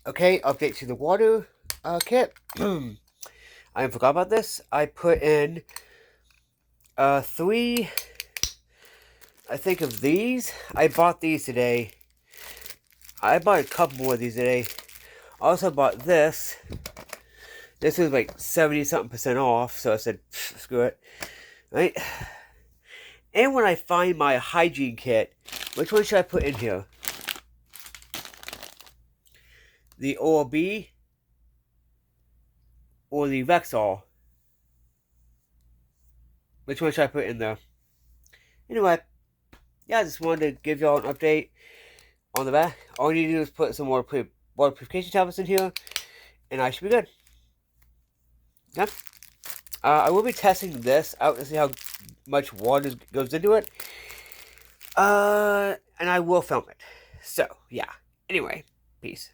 Okay, update to the water kit. I forgot about this. I put in 3, I think, of these. I bought these today. I bought a couple more of these today. Also bought this. This was like 70 something % off, so I said, screw it. Right? And when I find my hygiene kit, which one should I put in here? The Oral-B or the Rexall? Which one should I put in there? Anyway, yeah, I just wanted to give y'all an update on the back. All you need to do is put some more water purification tablets in here, and I should be good. Yeah. I will be testing this out to see how much water goes into it. And I will film it. So, yeah. Anyway, peace.